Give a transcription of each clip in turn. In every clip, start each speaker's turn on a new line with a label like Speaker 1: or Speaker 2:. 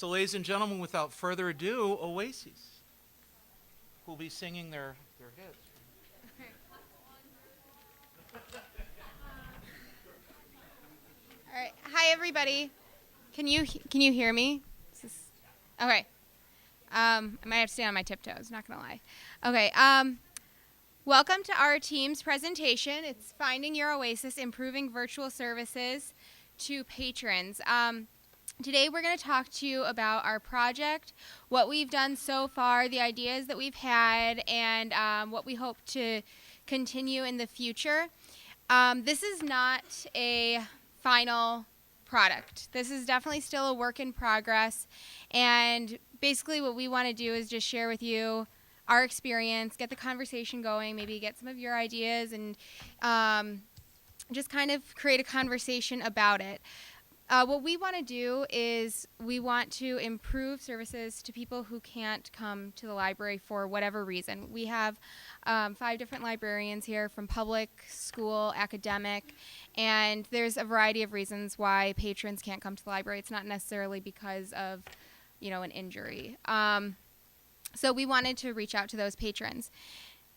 Speaker 1: So ladies and gentlemen, without further ado, Oasis will be singing their hits.
Speaker 2: All right. Hi, everybody. Can you hear me? Okay. I might have to stay on my tiptoes. Not gonna lie. Okay. Welcome to our team's presentation. It's Finding Your Oasis: Improving Virtual Services to Patrons. Today we're going to talk to you about our project, what we've done so far, the ideas that we've had, and what we hope to continue in the future. This is not a final product. This is definitely still a work in progress, and basically what we want to do is just share with you our experience, get the conversation going, maybe get some of your ideas, and just kind of create a conversation about it. What we want to do is we want to improve services to people who can't come to the library for whatever reason. We have 5 different librarians here from public, school, academic, and there's a variety of reasons why patrons can't come to the library. It's not necessarily because of, an injury. So we wanted to reach out to those patrons.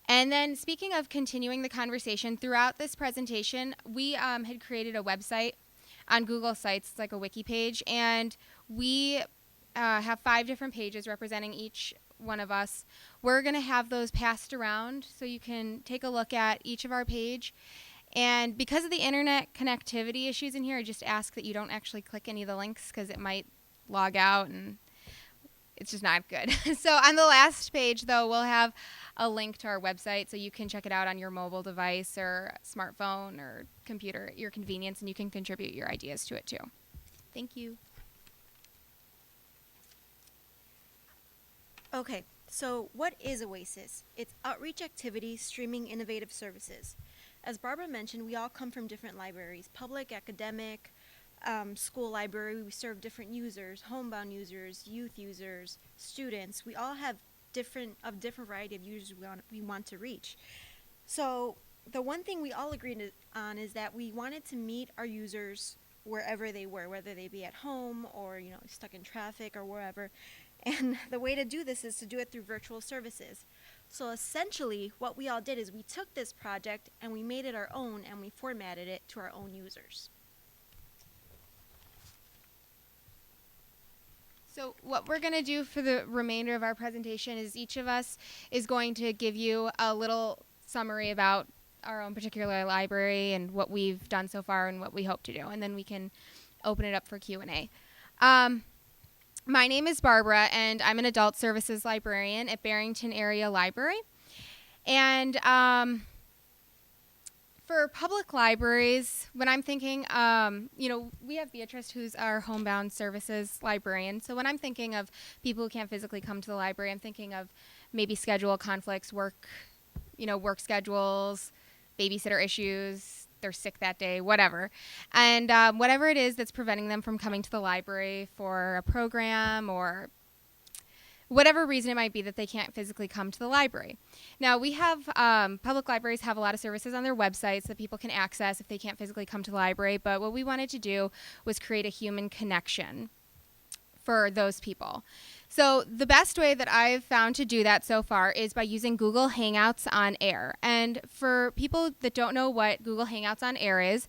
Speaker 2: And then speaking of continuing the conversation, throughout this presentation, we had created a website on Google Sites. It's like a wiki page, and we have 5 different pages representing each one of us. We're going to have those passed around so you can take a look at each of our page. And because of the internet connectivity issues in here, I just ask that you don't actually click any of the links because it might log out and it's just not good. So on the last page, though, we'll have a link to our website so you can check it out on your mobile device or smartphone or computer at your convenience, and you can contribute your ideas to it too. Thank you.
Speaker 3: Okay, so what is Oasis? It's outreach activities streaming innovative services. As Barbara mentioned, we all come from different libraries: public, academic, school library. We serve different users: homebound users, youth users, students. We all have different variety of users we want to reach. So the one thing we all agreed on is that we wanted to meet our users wherever they were, whether they be at home or stuck in traffic or wherever. And the way to do this is to do it through virtual services. So essentially what we all did is we took this project and we made it our own, and we formatted it to our own users.
Speaker 2: So what we're going to do for the remainder of our presentation is each of us is going to give you a little summary about our own particular library and what we've done so far and what we hope to do, and then we can open it up for Q&A. My name is Barbara, and I'm an adult services librarian at Barrington Area Library. And for public libraries, when I'm thinking, we have Beatrice, who's our homebound services librarian. So when I'm thinking of people who can't physically come to the library, I'm thinking of maybe schedule conflicts, work schedules, babysitter issues, they're sick that day, whatever. And whatever it is that's preventing them from coming to the library for a program or whatever reason it might be that they can't physically come to the library. Now, we have, public libraries have a lot of services on their websites that people can access if they can't physically come to the library, but what we wanted to do was create a human connection for those people. So the best way that I've found to do that so far is by using Google Hangouts on Air. And for people that don't know what Google Hangouts on Air is,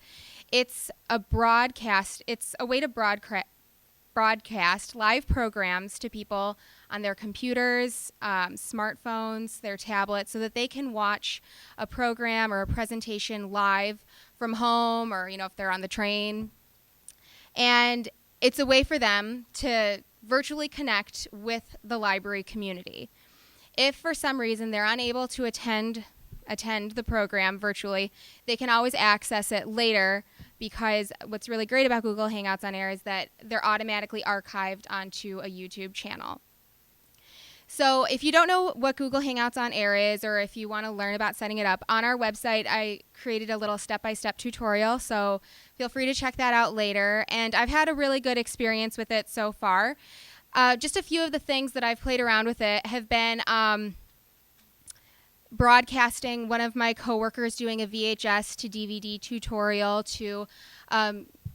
Speaker 2: it's a broadcast. It's a way to broadcast live programs to people on their computers, smartphones, their tablets, so that they can watch a program or a presentation live from home, or if they're on the train. And it's a way for them to virtually connect with the library community. If for some reason they're unable to attend the program virtually, they can always access it later, because what's really great about Google Hangouts on Air is that they're automatically archived onto a YouTube channel. So if you don't know what Google Hangouts on Air is, or if you want to learn about setting it up, on our website I created a little step-by-step tutorial, so feel free to check that out later. And I've had a really good experience with it so far. Just a few of the things that I've played around with it have been broadcasting one of my coworkers doing a VHS to DVD tutorial to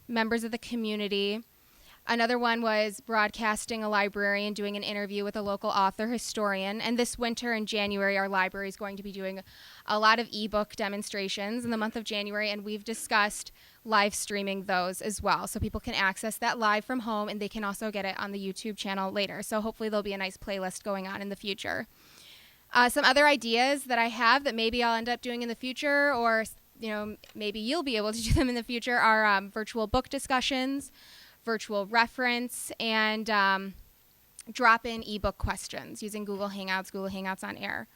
Speaker 2: members of the community. Another one was broadcasting a librarian doing an interview with a local author historian. And this winter in January, our library is going to be doing a lot of ebook demonstrations in the month of January, and we've discussed live streaming those as well. So people can access that live from home, and they can also get it on the YouTube channel later. So hopefully there'll be a nice playlist going on in the future. Some other ideas that I have that maybe I'll end up doing in the future, or maybe you'll be able to do them in the future, are virtual book discussions, virtual reference, and drop-in ebook questions using Google Hangouts on Air.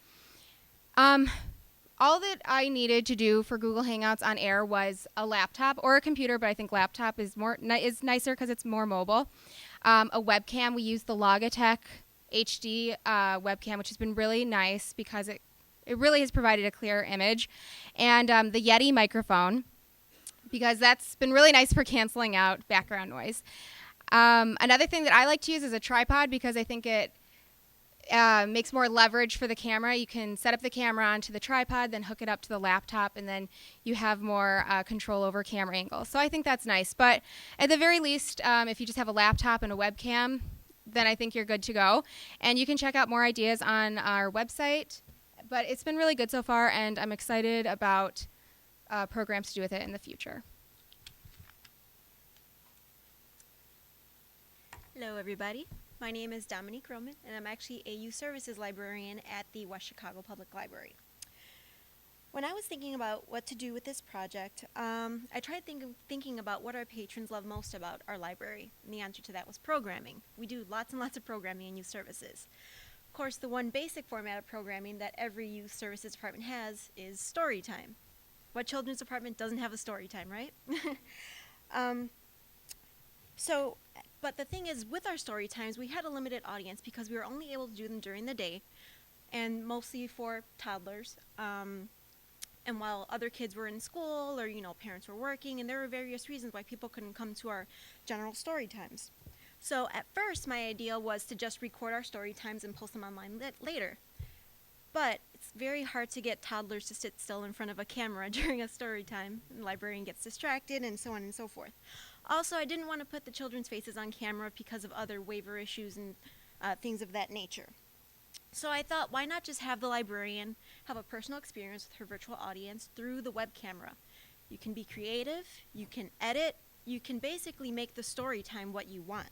Speaker 2: All that I needed to do for Google Hangouts on Air was a laptop or a computer, but I think laptop is nicer because it's more mobile. A webcam. We use the Logitech HD webcam, which has been really nice because it really has provided a clear image, and the Yeti microphone, because that's been really nice for canceling out background noise. Another thing that I like to use is a tripod because I think it makes more leverage for the camera. You can set up the camera onto the tripod, then hook it up to the laptop, and then you have more control over camera angles. So I think that's nice. But at the very least, if you just have a laptop and a webcam, then I think you're good to go. And you can check out more ideas on our website. But it's been really good so far, and I'm excited about programs to do with it in the future.
Speaker 3: Hello, everybody. My name is Dominique Roman, and I'm actually a youth services librarian at the West Chicago Public Library. When I was thinking about what to do with this project, I tried thinking about what our patrons love most about our library, and the answer to that was programming. We do lots and lots of programming in youth services. Of course, the one basic format of programming that every youth services department has is story time. What children's department doesn't have a story time, right? But the thing is, with our story times, we had a limited audience because we were only able to do them during the day, and mostly for toddlers. And while other kids were in school, or parents were working, and there were various reasons why people couldn't come to our general story times. So at first, my idea was to just record our story times and post them online later. But it's very hard to get toddlers to sit still in front of a camera during a story time. The librarian gets distracted, and so on and so forth. Also, I didn't want to put the children's faces on camera because of other waiver issues and things of that nature. So I thought, why not just have the librarian have a personal experience with her virtual audience through the web camera? You can be creative, you can edit, you can basically make the story time what you want.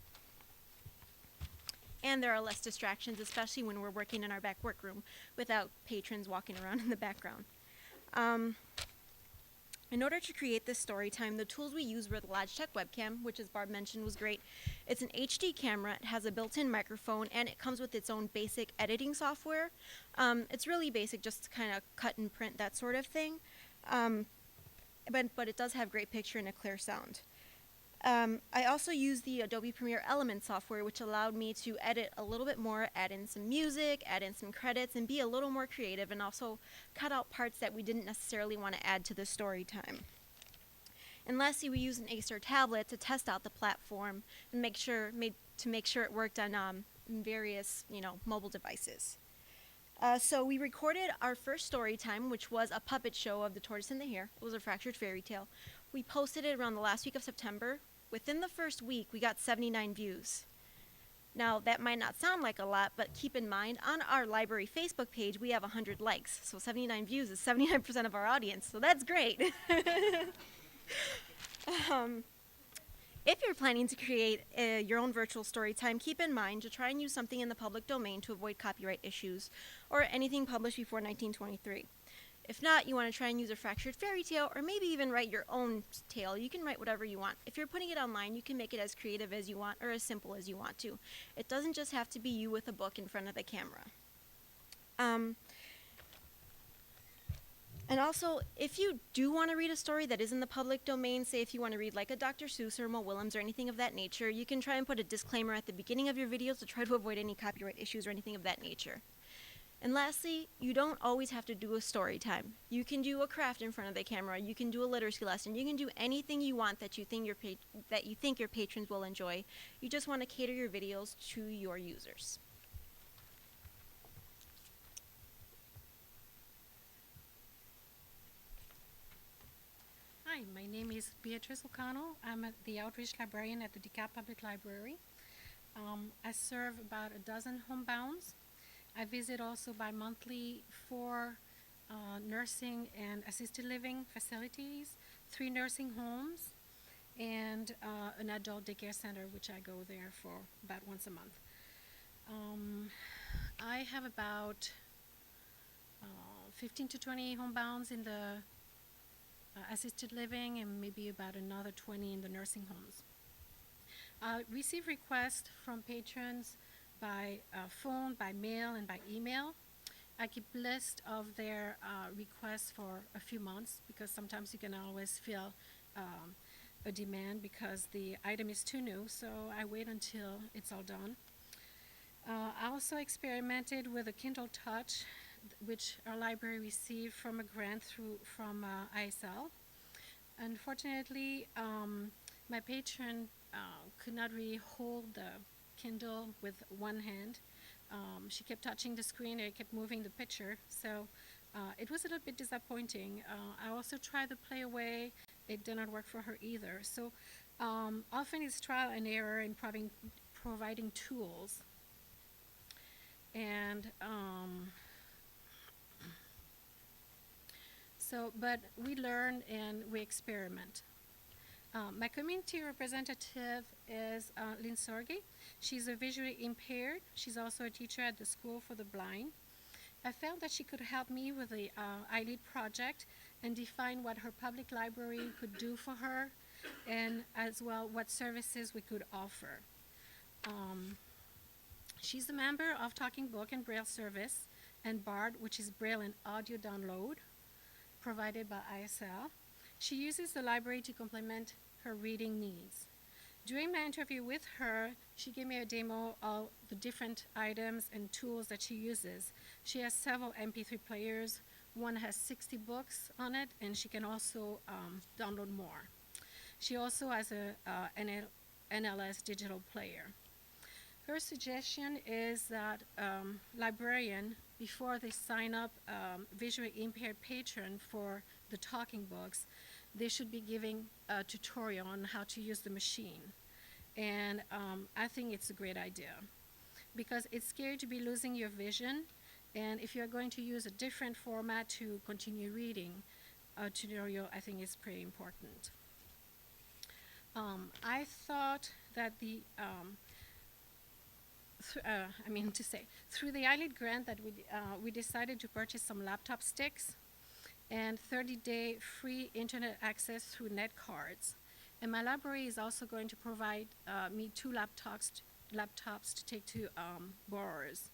Speaker 3: And there are less distractions, especially when we're working in our back workroom without patrons walking around in the background. In order to create this story time, the tools we used were the Logitech webcam, which, as Barb mentioned, was great. It's an HD camera, it has a built-in microphone, and it comes with its own basic editing software. It's really basic, just to kind of cut and print, that sort of thing. But it does have great picture and a clear sound. I also used the Adobe Premiere Elements software, which allowed me to edit a little bit more, add in some music, add in some credits, and be a little more creative, and also cut out parts that we didn't necessarily want to add to the story time. And lastly, we used an Acer tablet to test out the platform and make sure it worked on various mobile devices. So we recorded our first story time, which was a puppet show of The Tortoise and the Hare. It was a fractured fairy tale. We posted it around the last week of September. Within the first week, we got 79 views. Now, that might not sound like a lot, but keep in mind, on our library Facebook page, we have 100 likes. So 79 views is 79% of our audience, so that's great. If you're planning to create your own virtual story time, keep in mind to try and use something in the public domain to avoid copyright issues, or anything published before 1923. If not, you want to try and use a fractured fairy tale, or maybe even write your own tale. You can write whatever you want. If you're putting it online, you can make it as creative as you want, or as simple as you want to. It doesn't just have to be you with a book in front of the camera. And also, if you do want to read a story that is in the public domain, say if you want to read like a Dr. Seuss or Mo Willems or anything of that nature, you can try and put a disclaimer at the beginning of your videos to try to avoid any copyright issues or anything of that nature. And lastly, you don't always have to do a story time. You can do a craft in front of the camera. You can do a literacy lesson. You can do anything you want that you think your patrons will enjoy. You just want to cater your videos to your users.
Speaker 4: Hi, Hi, my name is Beatrice O'Connell. I'm the outreach librarian at the DeKalb Public Library. I serve about a dozen homebounds. I visit also bi-monthly 4 nursing and assisted living facilities, 3 nursing homes, and an adult daycare center, which I go there for about once a month. I have about 15 to 20 homebounds in the assisted living and maybe about another 20 in the nursing homes. I receive requests from patrons by phone, by mail, and by email. I keep list of their requests for a few months because sometimes you can always feel a demand because the item is too new, so I wait until it's all done. I also experimented with a Kindle Touch, which our library received from a grant from ISL. Unfortunately, my patron could not really hold the Kindle with one hand. She kept touching the screen and it kept moving the picture, so it was a little bit disappointing. I also tried the Play Away. It did not work for her either. So often it's trial and error in providing tools. And but we learn and we experiment. My community representative is Lynn Sorge. She's a visually impaired. She's also a teacher at the School for the Blind. I felt that she could help me with the ILEAD project and define what her public library could do for her, and as well what services we could offer. She's a member of Talking Book and Braille Service and BARD, which is Braille and Audio Download, provided by ISL. She uses the library to complement her reading needs. During my interview with her, she gave me a demo of the different items and tools that she uses. She has several MP3 players. One has 60 books on it, and she can also download more. She also has a NLS digital player. Her suggestion is that librarian, before they sign up visually impaired patron for the talking books, they should be giving a tutorial on how to use the machine. And I think it's a great idea because it's scary to be losing your vision, and if you're going to use a different format to continue reading, a tutorial I think is pretty important. I thought that through the ILEAD grant that we decided to purchase some laptop sticks and 30-day free internet access through net cards. And my library is also going to provide me 2 laptops to take to borrowers.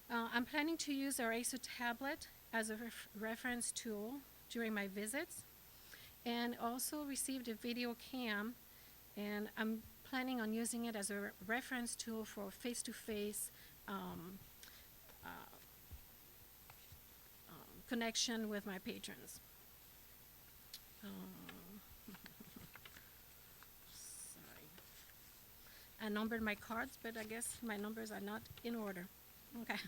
Speaker 4: I'm planning to use our Oasis tablet as a reference tool during my visits, and also received a video cam, and I'm planning on using it as a reference tool for face-to-face connection with my patrons. Sorry. I numbered my cards, but I guess my numbers are not in order. Okay.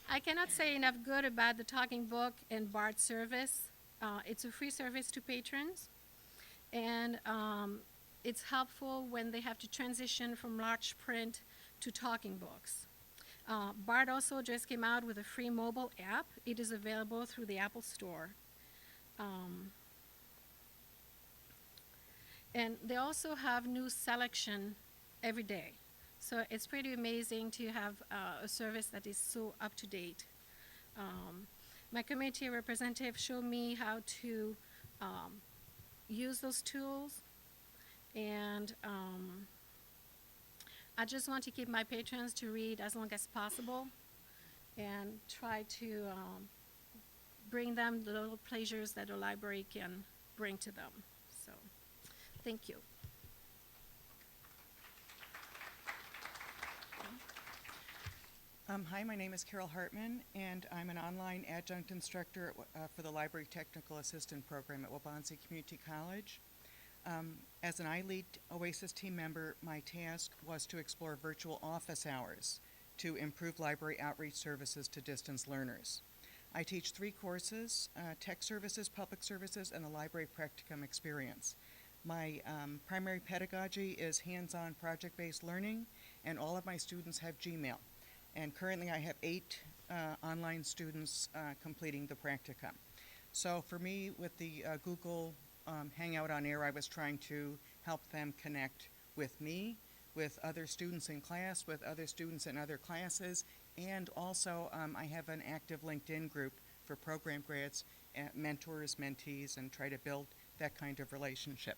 Speaker 4: I cannot say enough good about the Talking Book and BARD service. It's a free service to patrons, and it's helpful when they have to transition from large print to talking books. BARD also just came out with a free mobile app. It is available through the Apple Store. And they also have new selection every day. So it's pretty amazing to have a service that is so up to date. My community representative showed me how to use those tools, and I just want to keep my patrons to read as long as possible and try to bring them the little pleasures that a library can bring to them. So, thank you.
Speaker 5: Hi, my name is Carol Hartman, and I'm an online adjunct instructor for the Library Technical Assistant Program at Waubonsee Community College. As an ILEAD Oasis team member, my task was to explore virtual office hours to improve library outreach services to distance learners. I teach 3 courses, tech services, public services, and the library practicum experience. My primary pedagogy is hands-on project-based learning, and all of my students have Gmail. And currently I have 8 online students completing the practicum. So for me, with the Google Hangout on Air, I was trying to help them connect with me, with other students in class, with other students in other classes, and also I have an active LinkedIn group for program grads, mentors, mentees, and try to build that kind of relationship.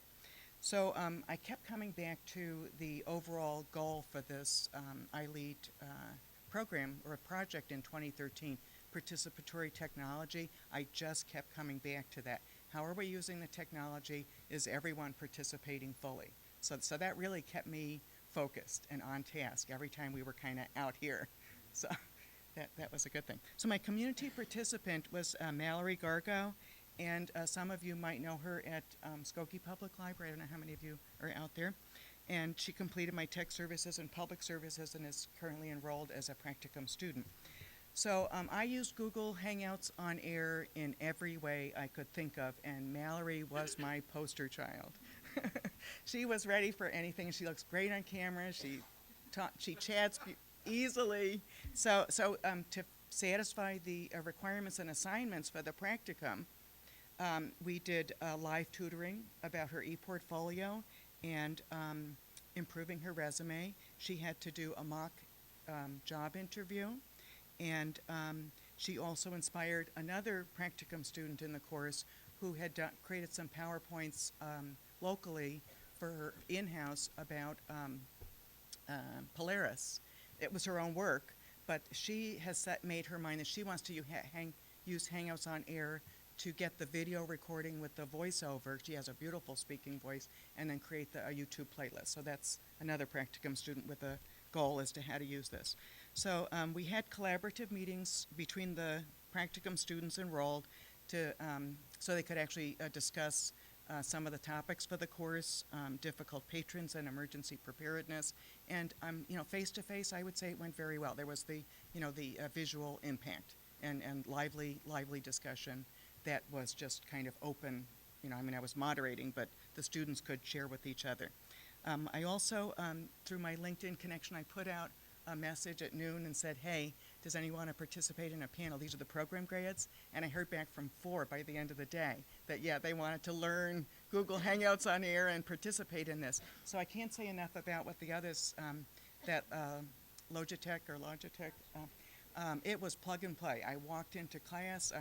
Speaker 5: So I kept coming back to the overall goal for this ILEAD program or project in 2013, participatory technology. I just kept coming back to that. How are we using the technology? Is everyone participating fully? So that really kept me focused and on task every time we were kind of out here. So that was a good thing. So my community participant was Mallory Gargo, and some of you might know her at Skokie Public Library. I don't know how many of you are out there. And she completed my tech services and public services and is currently enrolled as a practicum student. So I used Google Hangouts on Air in every way I could think of, and Mallory was my poster child. She was ready for anything. She looks great on camera. She chats easily. So to satisfy the requirements and assignments for the practicum, we did live tutoring about her e-portfolio and improving her resume. She had to do a mock job interview, and she also inspired another practicum student in the course who had created some PowerPoints locally for her in-house about Polaris. It was her own work, but she has made her mind that she wants to use Hangouts on Air to get the video recording with the voiceover. She has a beautiful speaking voice, and then create a YouTube playlist. So that's another practicum student with a goal as to how to use this. So we had collaborative meetings between the practicum students enrolled so they could actually discuss some of the topics for the course, difficult patrons and emergency preparedness, and face to face, I would say it went very well. There was the visual impact and lively discussion that was just kind of open. I was moderating, but the students could share with each other. I also, through my LinkedIn connection, I put out a message at noon and said, hey, does anyone want to participate in a panel? These are the program grads. And I heard back from 4 by the end of the day that, yeah, they wanted to learn Google Hangouts on Air and participate in this. So I can't say enough about what the others, Logitech, it was plug and play. I walked into class,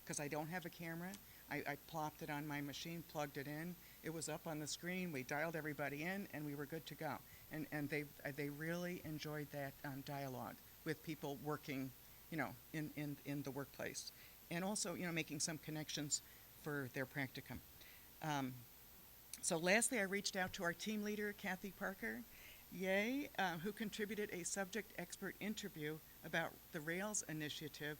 Speaker 5: because I don't have a camera, I plopped it on my machine, plugged it in. It was up on the screen. We dialed everybody in, and we were good to go. And they really enjoyed that dialogue with people working, in the workplace, and also making some connections for their practicum. So lastly, I reached out to our team leader, Kathy Parker, who contributed a subject expert interview about the Rails initiative,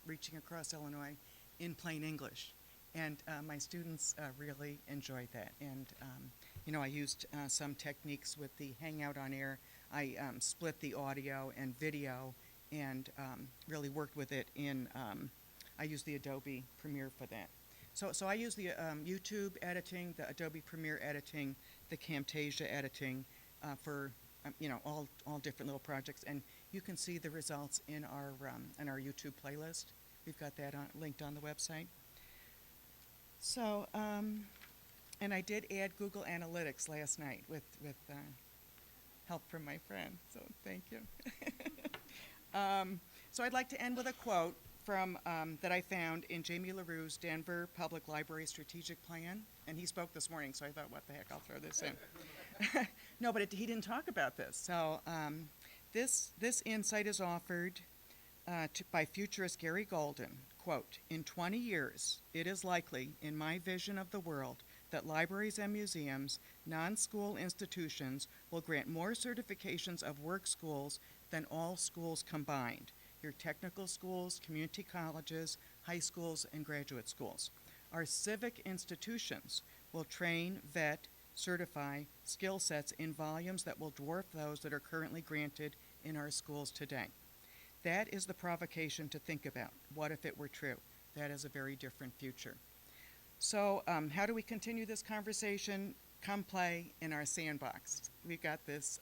Speaker 5: reaching across Illinois in plain English. And my students really enjoyed that. And, I used some techniques with the Hangout on Air. I split the audio and video and really worked with it I used the Adobe Premiere for that. So I use the YouTube editing, the Adobe Premiere editing, the Camtasia editing for all different little projects, and you can see the results in our YouTube playlist. We've got that linked on the website. So, and I did add Google Analytics last night with help from my friend. So thank you. So I'd like to end with a quote from that I found in Jamie LaRue's Denver Public Library Strategic Plan, and he spoke this morning, so I thought, what the heck, I'll throw this in. No, but he didn't talk about this. So this insight is offered by futurist Gary Golden. Quote, in 20 years, it is likely, in my vision of the world, that libraries and museums, non-school institutions, will grant more certifications of work schools than all schools combined. Your technical schools, community colleges, high schools, and graduate schools. Our civic institutions will train, vet, certify skill sets in volumes that will dwarf those that are currently granted in our schools today. That is the provocation to think about. What if it were true? That is a very different future. So how do we continue this conversation? Come play in our sandbox. We've got this,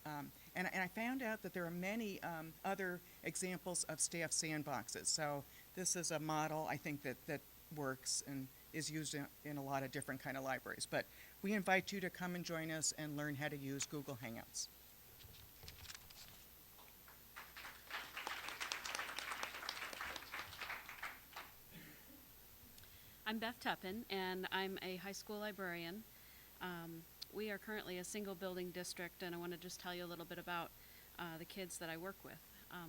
Speaker 5: and I found out that there are many other examples of staff sandboxes. So this is a model I think that works and is used in a lot of different kind of libraries. But we invite you to come and join us and learn how to use Google Hangouts.
Speaker 6: I'm Beth Tuppen, and I'm a high school librarian. We are currently a single building district, and I want to just tell you a little bit about the kids that I work with.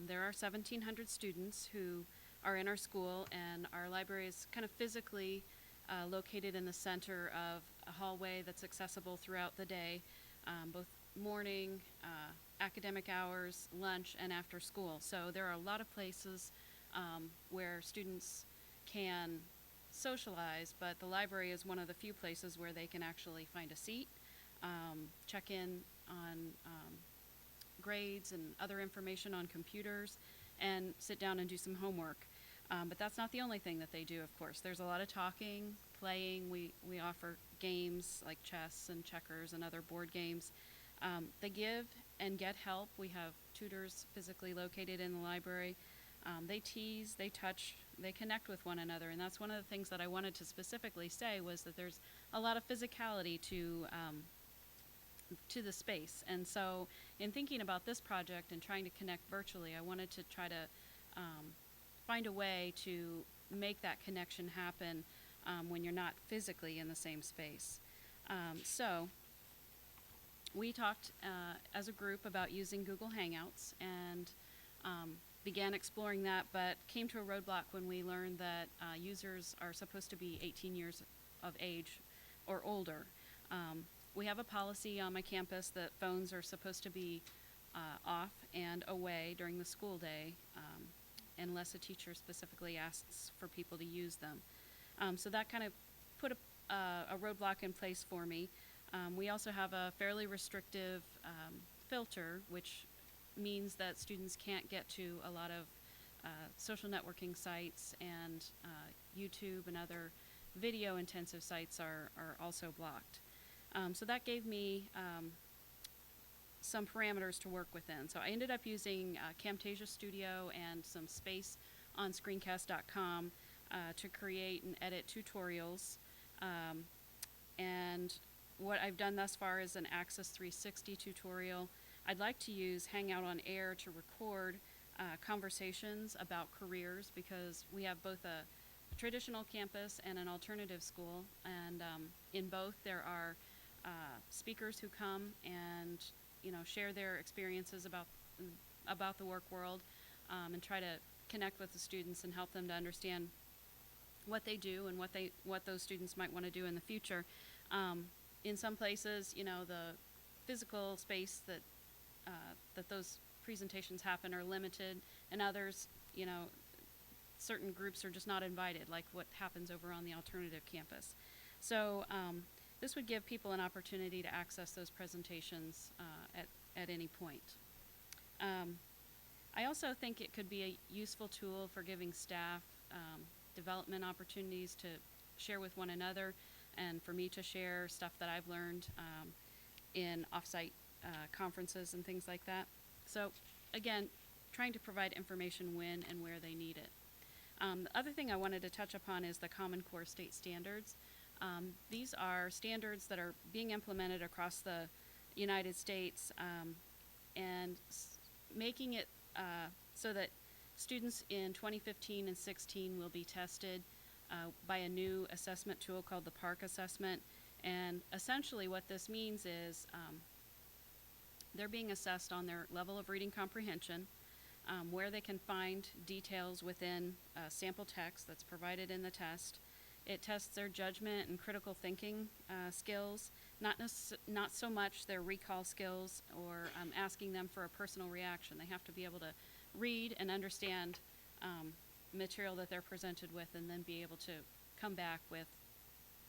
Speaker 6: There are 1,700 students who are in our school, and our library is kind of physically located in the center of a hallway that's accessible throughout the day, both morning, academic hours, lunch, and after school. So there are a lot of places where students can socialize, but the library is one of the few places where they can actually find a seat, check in on grades and other information on computers, and sit down and do some homework. But that's not the only thing that they do, of course. There's a lot of talking, playing. We offer games like chess and checkers and other board games. They give and get help. We have tutors physically located in the library. They tease, they touch, they connect with one another, and that's one of the things that I wanted to specifically say was that there's a lot of physicality to the space. And so in thinking about this project and trying to connect virtually, I wanted to try to find a way to make that connection happen when you're not physically in the same space. So we talked as a group about using Google Hangouts and began exploring that, but came to a roadblock when we learned that users are supposed to be 18 years of age or older. We have a policy on my campus that phones are supposed to be off and away during the school day unless a teacher specifically asks for people to use them. So that kind of put a roadblock in place for me. We also have a fairly restrictive filter, which means that students can't get to a lot of social networking sites, and YouTube and other video intensive sites are also blocked. So that gave me some parameters to work within. So I ended up using Camtasia Studio and some space on screencast.com to create and edit tutorials. And what I've done thus far is an Access 360 tutorial. I'd like to use Hangout on Air to record conversations about careers, because we have both a traditional campus and an alternative school, and in both there are speakers who come and share their experiences about the work world, and try to connect with the students and help them to understand what they do and what those students might want to do in the future. In some places, the physical space that those presentations happen are limited, and others, certain groups are just not invited, like what happens over on the alternative campus. So this would give people an opportunity to access those presentations at any point. I also think it could be a useful tool for giving staff development opportunities to share with one another, and for me to share stuff that I've learned in offsite conferences and things like that. So again, trying to provide information when and where they need it. The other thing I wanted to touch upon is the Common Core state standards. These are standards that are being implemented across the United States, and making it so that students in 2015 and 16 will be tested by a new assessment tool called the PARC assessment. And essentially what this means is they're being assessed on their level of reading comprehension, where they can find details within sample text that's provided in the test. It tests their judgment and critical thinking skills, not so much their recall skills or asking them for a personal reaction. They have to be able to read and understand material that they're presented with, and then be able to come back with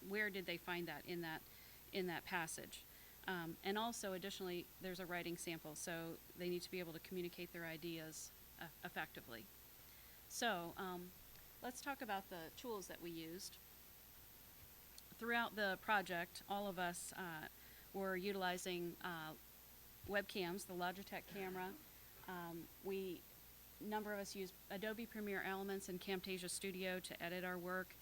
Speaker 6: where did they find that in that passage. And also, additionally, there's a writing sample, so they need to be able to communicate their ideas effectively. So let's talk about the tools that we used. Throughout the project, all of us were utilizing webcams, the Logitech camera. Number of us used Adobe Premiere Elements and Camtasia Studio to edit our work.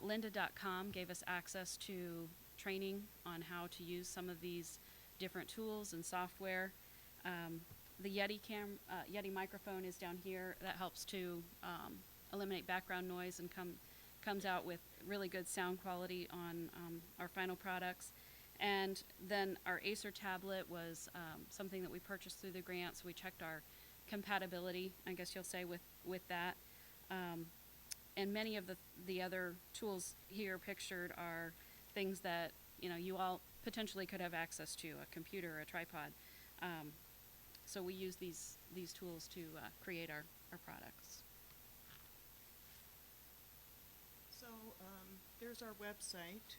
Speaker 6: Lynda.com gave us access to training on how to use some of these different tools and software. The Yeti microphone is down here. That helps to eliminate background noise and comes out with really good sound quality on our final products. And then our Acer tablet was something that we purchased through the grant, so we checked our compatibility, I guess you'll say, with that. And many of the other tools here pictured are things that you all potentially could have access to, a computer or a tripod. So we use these tools to create our products.
Speaker 5: So there's our website,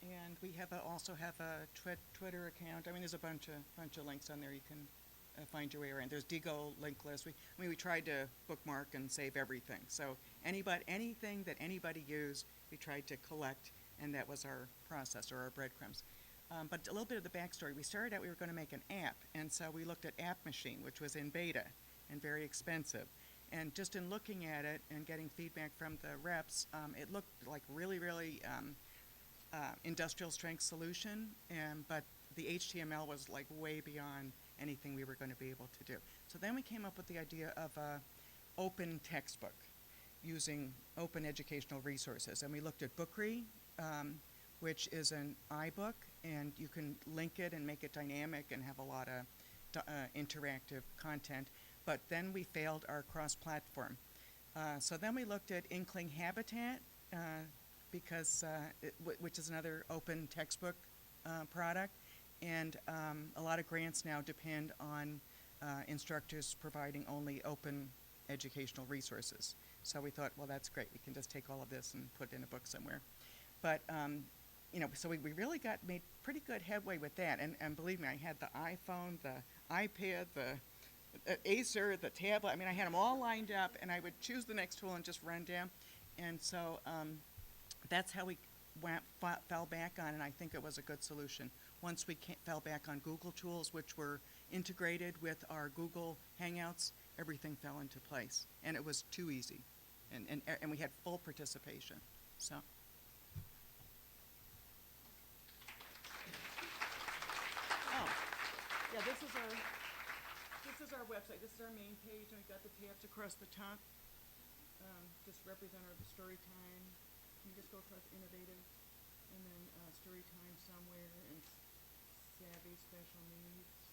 Speaker 5: and we also have a Twitter account. I mean, there's a bunch of links on there. You can find your way around. There's Digo link list. We tried to bookmark and save everything. So anything that anybody used, we tried to collect, and that was our process or our breadcrumbs. But a little bit of the backstory. We started out we were going to make an app, and so we looked at App Machine, which was in beta and very expensive. And just in looking at it and getting feedback from the reps, it looked like really industrial strength solution, but the HTML was like way beyond anything we were going to be able to do. So then we came up with the idea of a open textbook using open educational resources. And we looked at Bookery, which is an iBook, and you can link it and make it dynamic and have a lot of interactive content. But then we failed our cross-platform. So then we looked at Inkling Habitat, because which is another open textbook product. And a lot of grants now depend on instructors providing only open educational resources. So we thought, well, that's great. We can just take all of this and put it in a book somewhere. But, so we really made pretty good headway with that. And believe me, I had the iPhone, the iPad, the Acer, the tablet. I mean, I had them all lined up, and I would choose the next tool and just run down. And so that's how we fell back on, and I think it was a good solution. Once we fell back on Google tools, which were integrated with our Google Hangouts, everything fell into place, and it was too easy, and we had full participation. So. Oh, yeah. This is our website. This is our main page, and we've got the tabs across the top. Just represent our story time. You just go across innovative, and then story time somewhere, and savvy special needs,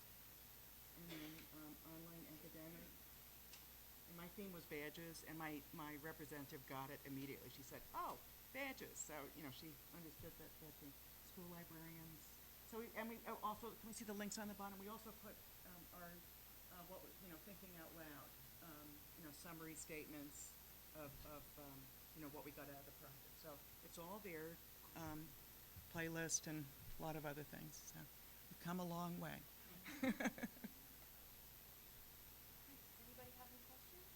Speaker 5: and then online academic. And my theme was badges, and my representative got it immediately. She said, "Oh, badges!" So she understood that thing. School librarians. So we also, can we see the links on the bottom? We also put our thinking out loud, summary statements of what we got out of the project. So it's all there, playlist and a lot of other things. So we've come a long way.
Speaker 2: Anybody have any questions?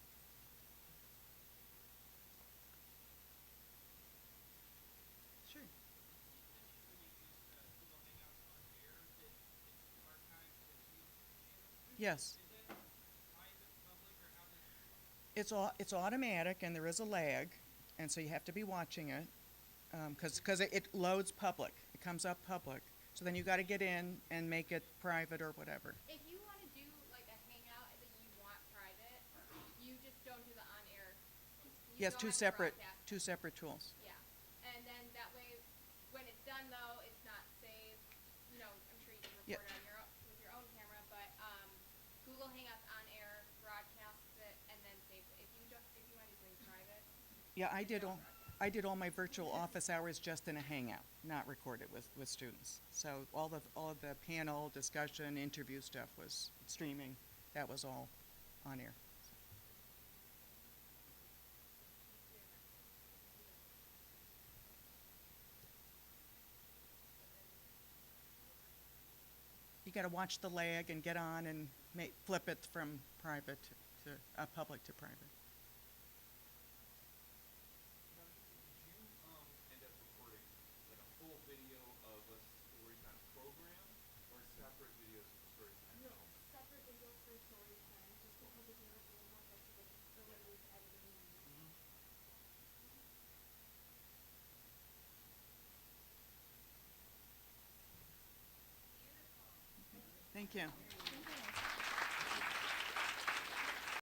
Speaker 5: Sure. Yes. It's automatic, and there is a lag, and so you have to be watching it, because it loads public. It comes up public. So then you got to get in and make it private or whatever.
Speaker 2: If you want to do like a hangout that you want private, you just don't do the on-air.
Speaker 5: Yes, two separate tools.
Speaker 2: Yeah, and then that way, when it's done though, it's not saved. I'm sure you can record
Speaker 5: Yeah.
Speaker 2: it on with your own camera, but Google Hangouts on-air broadcasts it and then saves it. If you want to do private.
Speaker 5: Yeah, I did all my virtual office hours just in a hangout, not recorded with students. So all of the panel discussion, interview stuff was streaming. That was all on air. You got to watch the lag and get on and flip it from private to public to private.
Speaker 7: Did you end up recording like a full video of a story time program or separate videos for story time?
Speaker 8: No, separate videos for story time, just because it gave us a little more flexibility with editing and
Speaker 5: Thank you.